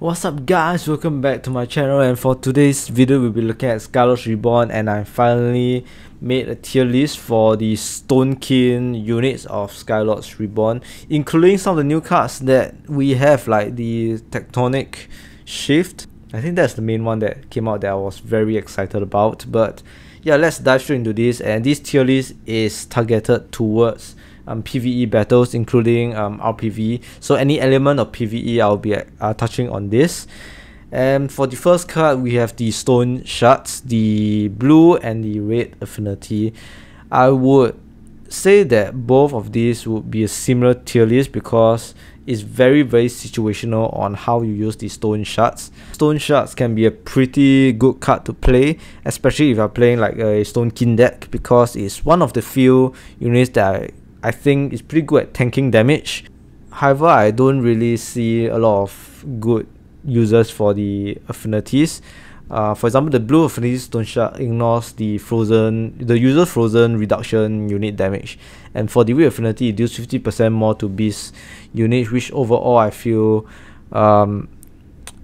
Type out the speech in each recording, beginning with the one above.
What's up guys, welcome back to my channel, and for today's video we'll be looking at Skylords Reborn, and I finally made a tier list for the Stonekin units of Skylords Reborn, including some of the new cards that we have, like the Tectonic shift. I think that's the main one that came out that I was very excited about. But yeah, let's dive straight into this, and this tier list is targeted towards PvE battles, including RPV. So any element of PvE, I'll be touching on this. And for the first card, we have the Stoneshards, the blue and the red affinity. I would say that both of these would be a similar tier list because it's very situational on how you use the Stoneshards. Stoneshards can be a pretty good card to play, especially if you're playing like a Stonekin deck, because it's one of the few units that I think is pretty good at tanking damage. However, I don't really see a lot of good users for the affinities. For example, the blue affinity Stoneshard ignores the user's frozen reduction unit damage, and for the red affinity it deals 50% more to beast units, which overall I feel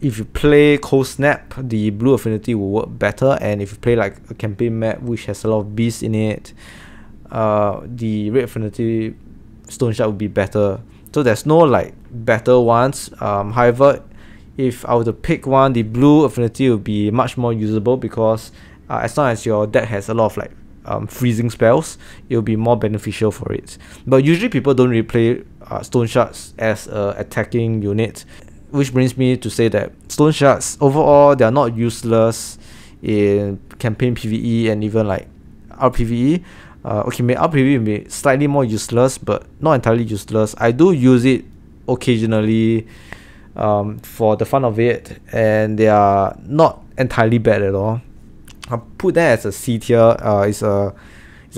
if you play Cold Snap, the blue affinity will work better, and if you play like a campaign map which has a lot of beasts in it, the red affinity Stoneshard would be better. So there's no like better ones. However, if I were to pick one, the blue affinity would be much more usable because as long as your deck has a lot of like freezing spells, it will be more beneficial for it. But usually people don't really play Stoneshards as a attacking unit, which brings me to say that Stoneshards overall, they are not useless in campaign PvE and even like RPVE. Okay, RPV may be slightly more useless, but not entirely useless. I do use it occasionally for the fun of it, and they are not entirely bad at all. I'll put that as a C tier. It's a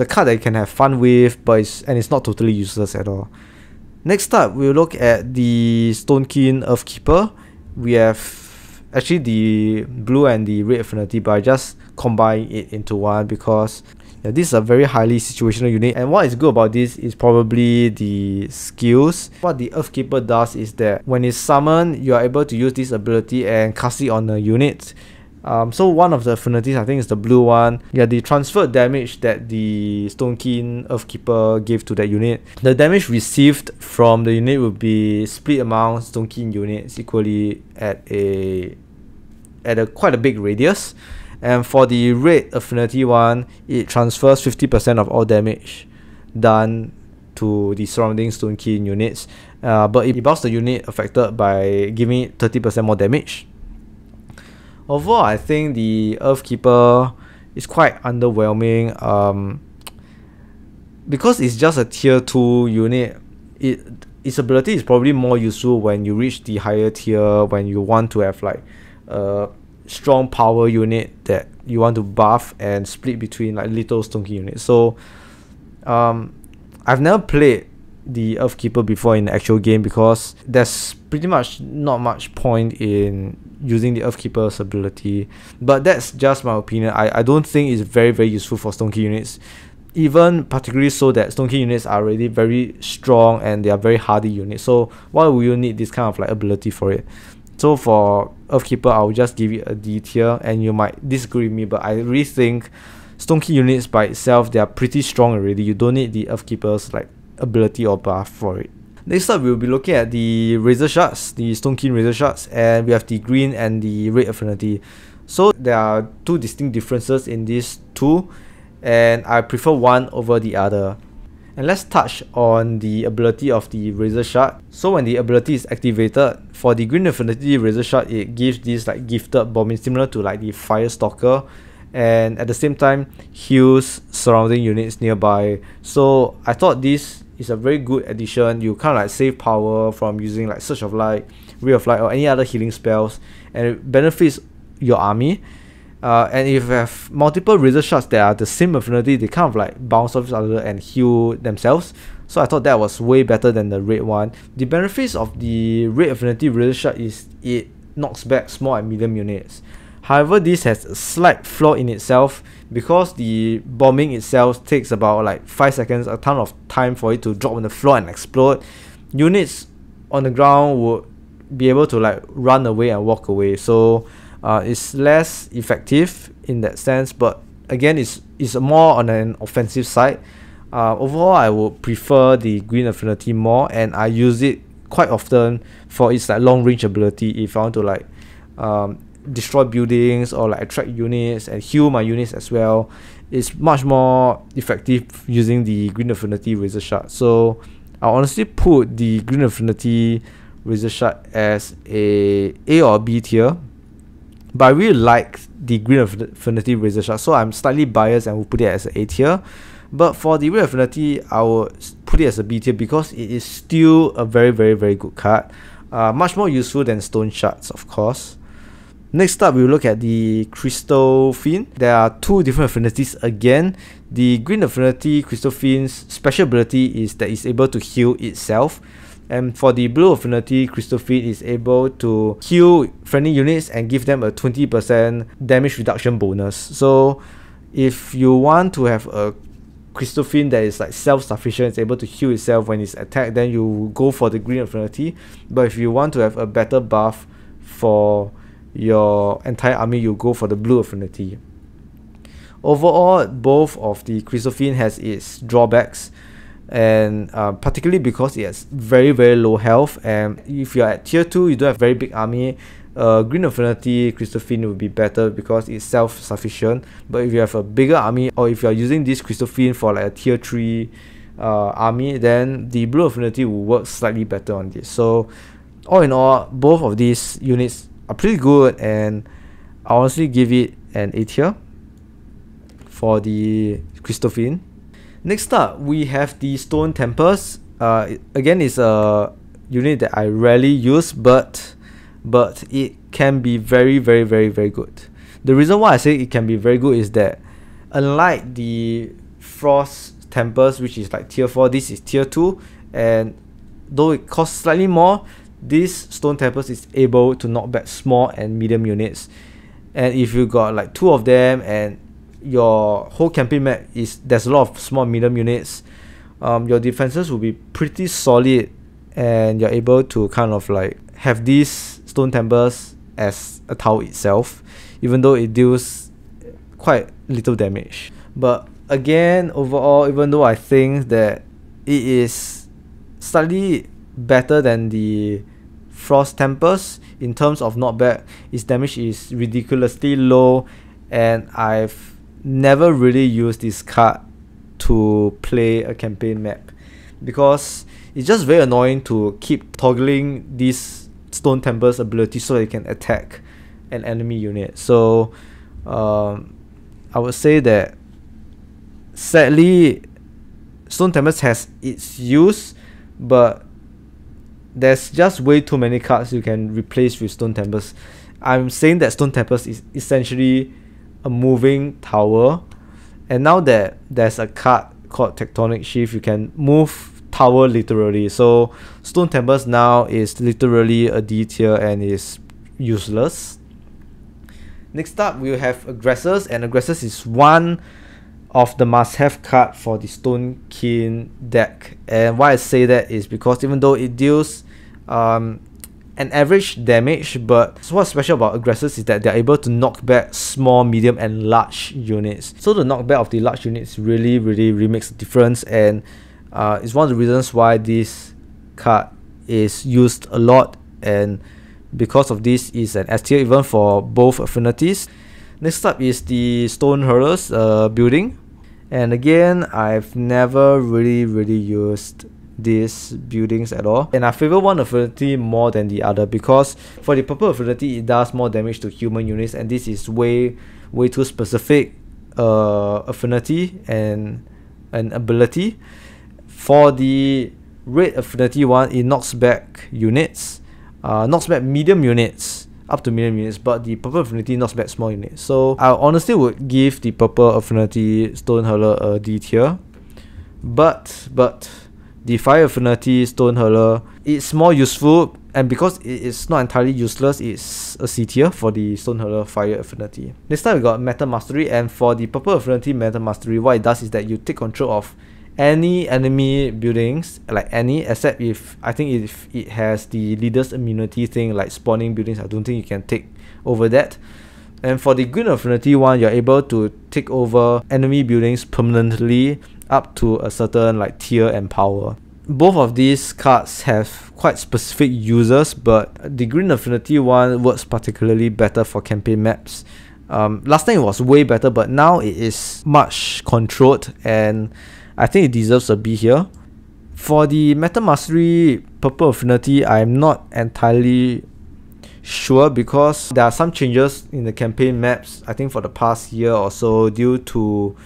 card that you can have fun with, but it's not totally useless at all. Next up, we'll look at the Stonekin Earthkeeper. We have actually the blue and the red affinity, but I just combine it into one because yeah, this is a very highly situational unit, and what is good about this is probably the skills. What the Earthkeeper does is that when it's summoned, you are able to use this ability and cast it on a unit. So one of the affinities, I think, is the blue one. Yeah, the transfer damage that the Stonekin Earthkeeper gave to that unit, the damage received from the unit will be split among Stonekin units equally at quite a big radius. And for the red affinity one, it transfers 50% of all damage done to the surrounding Stonekin units, but it buffs the unit affected by giving it 30% more damage. Overall, I think the Earthkeeper is quite underwhelming because it's just a tier 2 unit. Its ability is probably more useful when you reach the higher tier, when you want to have like strong power unit that you want to buff and split between like little Stonekin units. So I've never played the Earthkeeper before in the actual game because there's pretty much not much point in using the Earthkeeper's ability, but that's just my opinion. I don't think it's very useful for Stonekin units, even particularly so that Stonekin units are already very strong and they are very hardy units. So why would you need this kind of like ability for it? So for Earthkeeper, I'll just give it a D tier, and you might disagree with me, but I really think Stonekin units by itself, they are pretty strong already. You don't need the Earthkeeper's like ability or buff for it. Next up, we'll be looking at the Razorshards, the Stonekin Razorshards, and we have the green and the red affinity. So there are two distinct differences in these two, and I prefer one over the other. And let's touch on the ability of the Razorshard. So when the ability is activated, for the green affinity Razorshard, it gives this like gifted bombing similar to like the Firestalker, and at the same time heals surrounding units nearby. So I thought this is a very good addition. You kind of like save power from using like Surge of Light, Ray of Light, or any other healing spells, and it benefits your army. And if you have multiple Razorshards that are the same affinity, they kind of like bounce off each other and heal themselves. So I thought that was way better than the red one. The benefits of the red affinity Razorshard is it knocks back small and medium units. However, this has a slight flaw in itself because the bombing itself takes about like 5 seconds, a ton of time for it to drop on the floor and explode. Units on the ground would be able to like run away and walk away. So it's less effective in that sense, but again, it's more on an offensive side. Overall, I would prefer the green affinity more, and I use it quite often for its like long range ability. If I want to like destroy buildings or like attract units and heal my units as well, it's much more effective using the green affinity Razorshard. So I honestly put the green affinity Razorshard as a or B tier, but I really like the green affinity Razorshard, so I'm slightly biased and will put it as an A tier. But for the red affinity, I would put it as a B tier because it is still a very good card. Much more useful than stone shards, of course. Next up, we'll look at the Crystal Fiend. There are two different affinities again. The green affinity Crystal Fiend's special ability is that it's able to heal itself. And for the blue affinity, Crystal Fiend is able to heal friendly units and give them a 20% damage reduction bonus. So if you want to have a Crystal Fiend that is like self-sufficient, it's able to heal itself when it's attacked, then you go for the green affinity. But if you want to have a better buff for your entire army, you go for the blue affinity. Overall, both of the Crystal Fiend has its drawbacks, and particularly because it has very low health, and if you're at tier 2, you don't have very big army, green affinity Crystal Fiend will be better because it's self-sufficient. But if you have a bigger army, or if you're using this Crystal Fiend for like a tier 3 army, then the blue affinity will work slightly better on this. So all in all, both of these units are pretty good, and I honestly give it an A tier for the Crystal Fiend. Next up, we have the Stone Tempest. Again, it's a unit that I rarely use, but it can be very good. The reason why I say it can be very good is that unlike the Frost Tempest, which is like tier 4, this is tier 2, and though it costs slightly more, this Stone Tempest is able to knock back small and medium units. And if you got like 2 of them and your whole campaign map there's a lot of small and medium units, your defenses will be pretty solid, and you're able to kind of like have this Stone Tempest as a tower itself, even though it deals quite little damage. But again, overall, even though I think that it is slightly better than the Frost Tempest in terms of knockback, its damage is ridiculously low, and I've never really used this card to play a campaign map because it's just very annoying to keep toggling this Stone Tempest ability so that it can attack an enemy unit. So I would say that sadly Stone Tempest has its use, but there's just way too many cards you can replace with Stone Tempest. I'm saying that Stone Tempest is essentially a moving tower, and now that there's a card called Tectonic Shift, you can move tower literally. So Stone Tempest now is literally a D tier and is useless. Next up, we have aggressors, and aggressors is one of the must-have card for the Stonekin deck. And why I say that is because even though it deals an average damage, but what's special about aggressors is that they're able to knock back small, medium, and large units. So the knockback of the large units really makes a difference, and it's one of the reasons why this card is used a lot, and because of this is an S tier even for both affinities. Next up is the Stone Hurlers building, and again, I've never really used these buildings at all, and I favor one affinity more than the other because for the purple affinity it does more damage to human units, and this is way too specific affinity and an ability. For the red affinity one, it knocks back units, knocks back medium units up to medium units, but the purple affinity knocks back small units. So I honestly would give the purple affinity Stone Hurler a D tier, but the fire affinity Stone Hurler, it's more useful, and because it is not entirely useless, it's a C tier for the Stone Hurler fire affinity. Next time we got Metal Mastery, and for the purple affinity Metal Mastery, what it does is that you take control of any enemy buildings, like any, except if I think if it has the leader's immunity thing, like spawning buildings, I don't think you can take over that. And for the green affinity one, you're able to take over enemy buildings permanently up to a certain like tier and power. Both of these cards have quite specific users, but the green affinity one works particularly better for campaign maps. Last time it was way better, but now it is much controlled, and I think it deserves a B here. For the Meta Mastery purple affinity, I'm not entirely sure because there are some changes in the campaign maps, I think for the past year or so, due to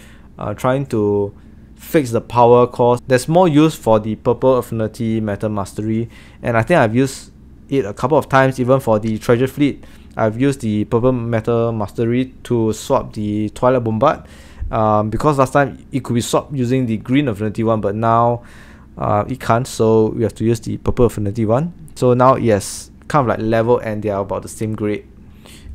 trying to fix the power cost. There's more use for the purple affinity Meta Mastery, and I think I've used it a couple of times. Even for the treasure fleet, I've used the purple Meta Mastery to swap the Twilight Bombard, because last time it could be swapped using the green affinity one, but now it can't, so we have to use the purple affinity one. So now, yes, kind of like level, and they are about the same grade.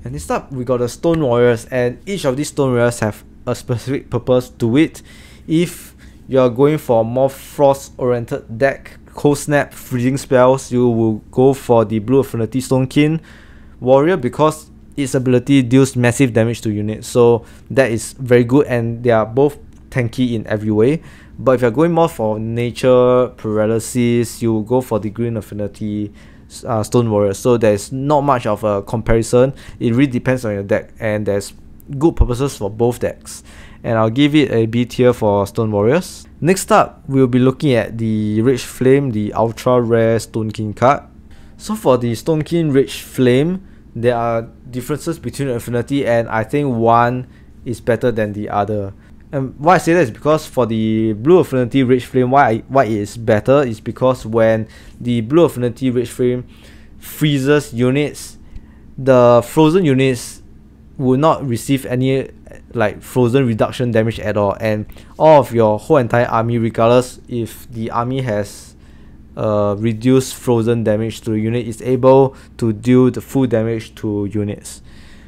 And next up, we got the Stone Warriors, and each of these Stone Warriors have a specific purpose to it. If you're going for a more frost-oriented deck, cold snap, freezing spells, you will go for the blue affinity Stonekin Warrior because its ability deals massive damage to units, so that is very good, and they are both tanky in every way. But if you're going more for nature paralysis, you will go for the green affinity Stone Warrior. So there's not much of a comparison. It really depends on your deck, and there's good purposes for both decks, and I'll give it a B tier for Stone Warriors. Next up, we'll be looking at the Rageflame, the ultra rare Stonekin card. So for the Stonekin Rageflame, there are differences between the affinity, and I think one is better than the other. And why I say that is because for the blue affinity Rageflame, why it is better is because when the blue affinity Rageflame freezes units, the frozen units will not receive any like frozen reduction damage at all, and all of your whole entire army, regardless if the army has reduced frozen damage to the unit, is able to deal the full damage to units.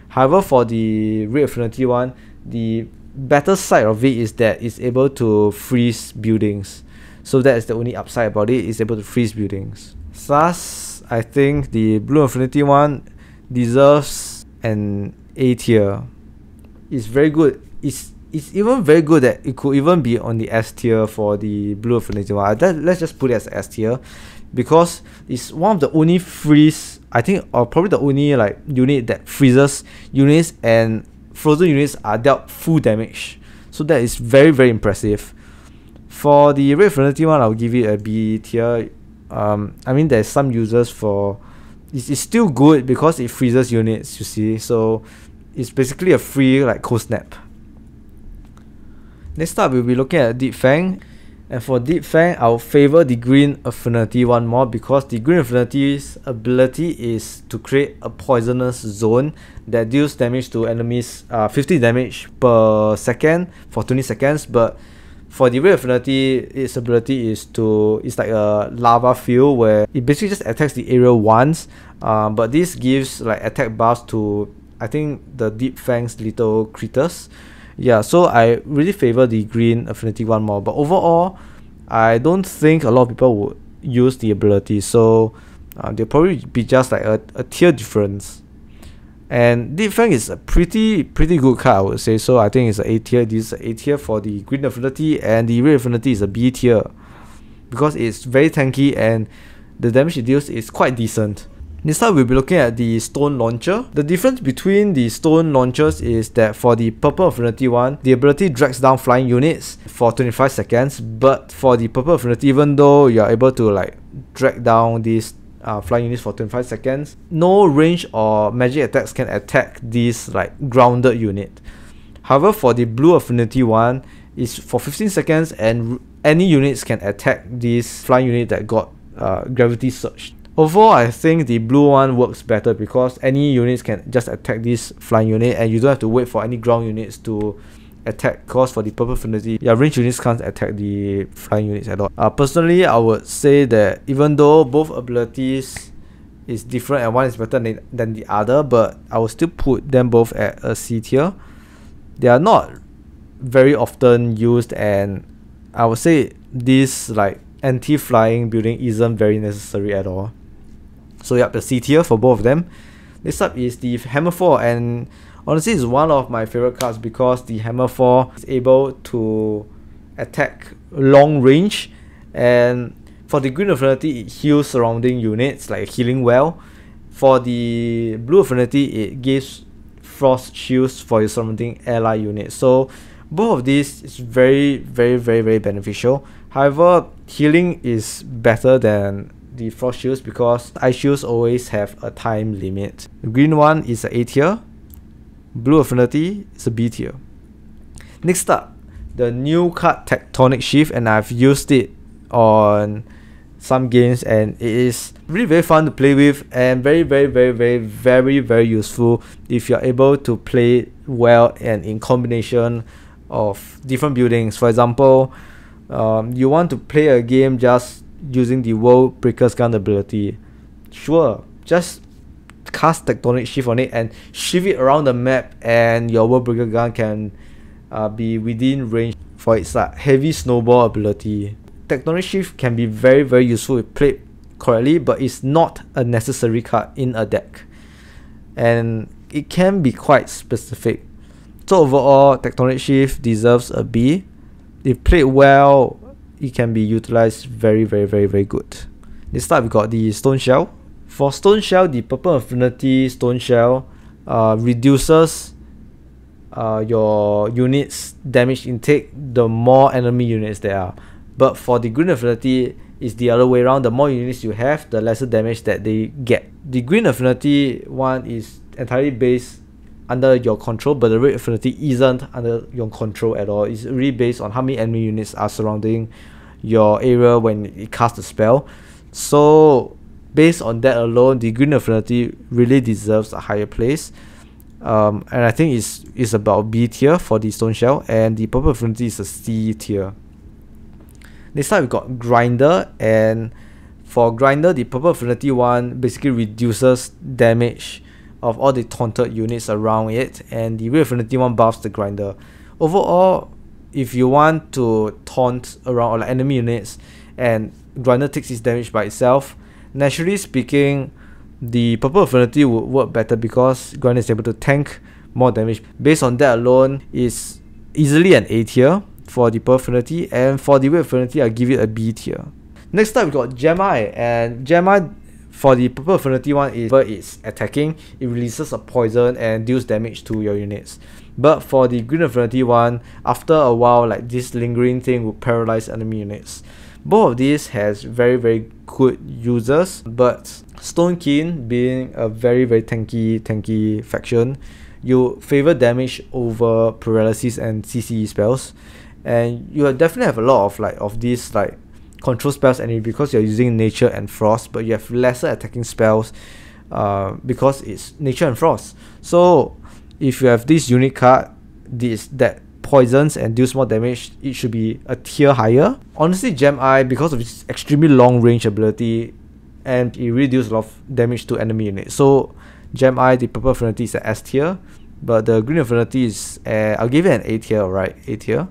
However, for the red affinity one, the better side of it is that it's able to freeze buildings. So that is the only upside about it, it's able to freeze buildings. Thus, I think the blue affinity one deserves an A tier. It's very good. It's even very good that it could even be on the S tier for the blue affinity one. Let's just put it as S tier because it's one of the only freeze, I think, or probably the only like unit that freezes units, and frozen units are dealt full damage. So that is very, very impressive. For the red affinity one, I'll give it a B tier. I mean, there's some users for it's still good because it freezes units, you see, so it's basically a free like cold snap. Next up, we'll be looking at Deepfang, and for Deepfang, I'll favor the green affinity one more because the green affinity's ability is to create a poisonous zone that deals damage to enemies, 50 damage per second for 20 seconds. But for the red affinity, its ability is it's like a lava field where it basically just attacks the area once, but this gives like attack buffs to, I think, the Deepfang's little critters. Yeah, so I really favor the green affinity one more, but overall I don't think a lot of people would use the ability, so they'll probably be just like a tier difference. And Deepfang is a pretty good card, I would say, so I think it's an A tier. This is an A tier for the green affinity, and the red affinity is a B tier because it's very tanky and the damage it deals is quite decent. Next up, we'll be looking at the Stone Launcher. The difference between the Stone Launchers is that for the purple affinity one, the ability drags down flying units for 25 seconds, but for the purple affinity, even though you are able to like drag down these flying units for 25 seconds, no range or magic attacks can attack this like grounded unit. However, for the blue affinity one, it's for 15 seconds and any units can attack this flying unit that got gravity surge. Overall, I think the blue one works better because any units can just attack this flying unit, and you don't have to wait for any ground units to attack, because for the purple affinity, yeah, range units can't attack the flying units at all. Personally, I would say that even though both abilities is different and one is better than the other, but I will still put them both at a C tier. They are not very often used, and I would say this like anti-flying building isn't very necessary at all. So yep, the C tier for both of them. Next up is the hammerfall, and honestly it's one of my favorite cards because the hammerfall is able to attack long range, and for the green affinity it heals surrounding units like a healing well. For the blue affinity it gives frost shields for your surrounding ally units. So both of these is very beneficial. However, healing is better than the frost shields because ice shields always have a time limit. The green one is a A tier, blue affinity is a B tier. Next up, the new card Tectonic Shift, and I've used it on some games and it is really very fun to play with and very useful if you're able to play well and in combination of different buildings. For example, you want to play a game just using the World Breaker's Gun ability. Sure, just cast Tectonic Shift on it and shift it around the map, and your World Breaker Gun can be within range for its heavy snowball ability. Tectonic Shift can be very useful if played correctly, but it's not a necessary card in a deck, and it can be quite specific. So overall, Tectonic Shift deserves a B. If played well, it can be utilized very good. Next up, we got the Stone Shell. For Stone Shell, the purple affinity Stone Shell reduces your units damage intake the more enemy units there are. But for the green affinity, it's the other way around. The more units you have, the lesser damage that they get. The green affinity one is entirely based under your control, but the red affinity isn't under your control at all. It's really based on how many enemy units are surrounding your area when it casts the spell. So based on that alone, the green affinity really deserves a higher place. And I think it's about B tier for the Stone Shell, and the purple affinity is a C tier. Next time we got Grinder, and for Grinder, the purple affinity one basically reduces damage of all the taunted units around it, and the red affinity one buffs the Grinder. Overall, if you want to taunt around all the enemy units and Grinder takes its damage by itself, naturally speaking, the purple affinity would work better because Grinder is able to tank more damage. Based on that alone, it's easily an A tier for the purple affinity, and for the red affinity, I'll give it a B tier. Next up, we got Gemeye, and Gemeye for the purple affinity one is where it's attacking, it releases a poison and deals damage to your units. But for the green affinity one, after a while, like this lingering thing will paralyze enemy units. Both of these has very good users, but Stonekin being a very tanky faction, you favor damage over paralysis and CCE spells, and you definitely have a lot of these control spells anyway because you're using nature and frost, but you have lesser attacking spells because it's nature and frost. So if you have this unique card that poisons and deals more damage, it should be a tier higher. Honestly, Gemeye, because of its extremely long range ability, and it really deals a lot of damage to enemy units. So Gemeye, the purple affinity is an S tier, but the green affinity is I'll give it an A tier. Alright, A tier.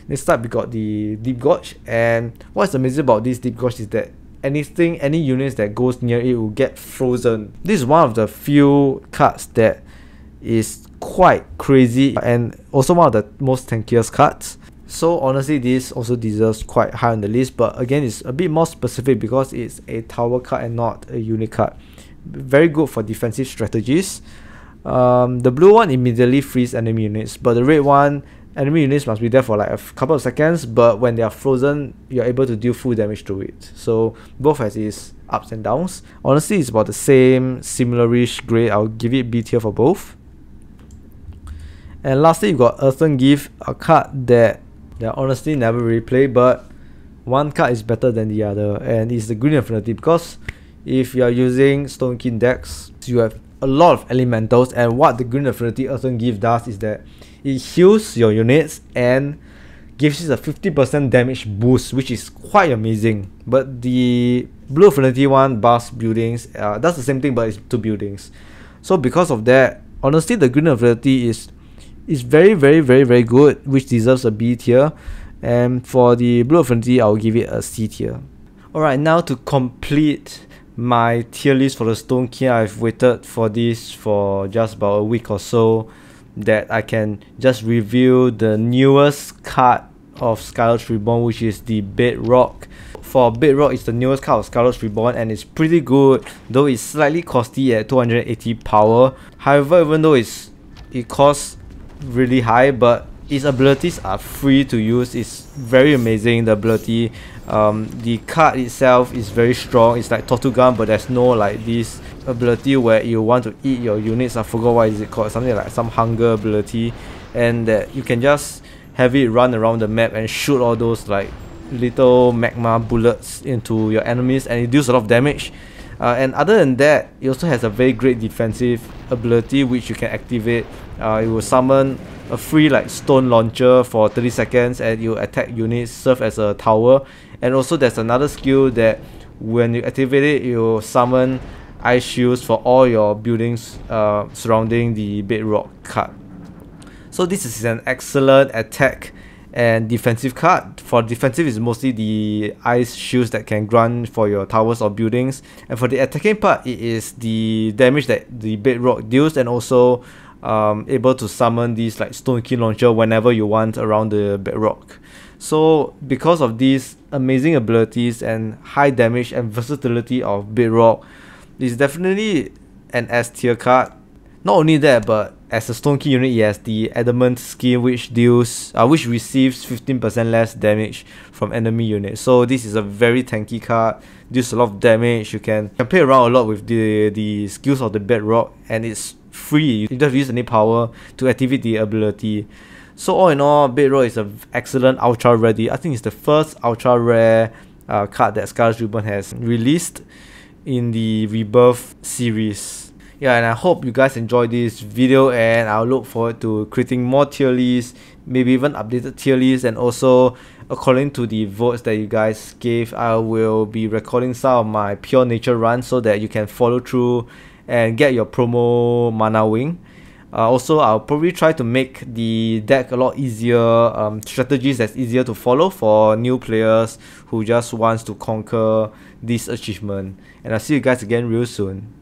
Next up, we got the Deep Gorge, and what's amazing about this Deep Gorge is that any units that goes near it will get frozen. This is one of the few cards that is quite crazy and also one of the most tankiest cards. So honestly, this also deserves quite high on the list, but again, it's a bit more specific because it's a tower card and not a unit card. Very good for defensive strategies. The blue one immediately frees enemy units, but the red one, enemy units must be there for like a couple of seconds, but when they are frozen, you're able to deal full damage to it. So both has its ups and downs. Honestly, it's about the same, similar-ish grade. I'll give it B tier for both. And lastly, you got Earthen Gift, a card that I honestly never really play, but one card is better than the other, and it's the green affinity, because if you are using Stonekin decks, you have a lot of elementals, and what the green affinity Earthen Gift does is that it heals your units and gives you a 50% damage boost, which is quite amazing. But the blue affinity one buffs buildings, does the same thing, but it's 2 buildings. So because of that, honestly, the green affinity is very good, which deserves a B tier. And for the Blue Affinity, I'll give it a C tier. Alright, now to complete my tier list for the Stonekin, I've waited for this for just about a week or so, that I can just review the newest card of Skylords Reborn, which is the Bedrock. For Bedrock, it's the newest card of Skylords Reborn and it's pretty good, though it's slightly costly at 280 power. However, even though it costs really high, but its abilities are free to use. It's very amazing, the ability. The card itself is very strong. It's like Tortugan, but there's no like this ability where you want to eat your units. I forgot what is it called, something like some hunger ability, and that you can just have it run around the map and shoot all those like little magma bullets into your enemies, and it deals a lot of damage. And other than that, it also has a very great defensive ability which you can activate. It will summon a free like stone launcher for 30 seconds and you attack units, serve as a tower. And also there's another skill that when you activate it, you summon ice shields for all your buildings surrounding the Bedrock card. So this is an excellent attack and defensive card. For defensive is mostly the ice shields that can grant for your towers or buildings, and for the attacking part, it is the damage that the Bedrock deals, and also able to summon these like Stonekin launcher whenever you want around the Bedrock. So because of these amazing abilities and high damage and versatility of Bedrock, it's definitely an S tier card. Not only that, but as a Stonekin unit, it has the Adamant skin which receives 15% less damage from enemy units. So this is a very tanky card, deals a lot of damage. You can play around a lot with the skills of the Bedrock, and it's free. You don't have to use any power to activate the ability. So all in all, Bedrock is an excellent ultra ready. I think it's the first ultra rare card that Skylords Reborn has released in the Rebirth series. Yeah, and I hope you guys enjoyed this video, and I'll look forward to creating more tier lists, maybe even updated tier lists, and also according to the votes that you guys gave, I will be recording some of my pure nature runs so that you can follow through and get your promo mana wing. Also, I'll probably try to make the deck a lot easier, strategies that's easier to follow for new players who just wants to conquer this achievement. And I'll see you guys again real soon.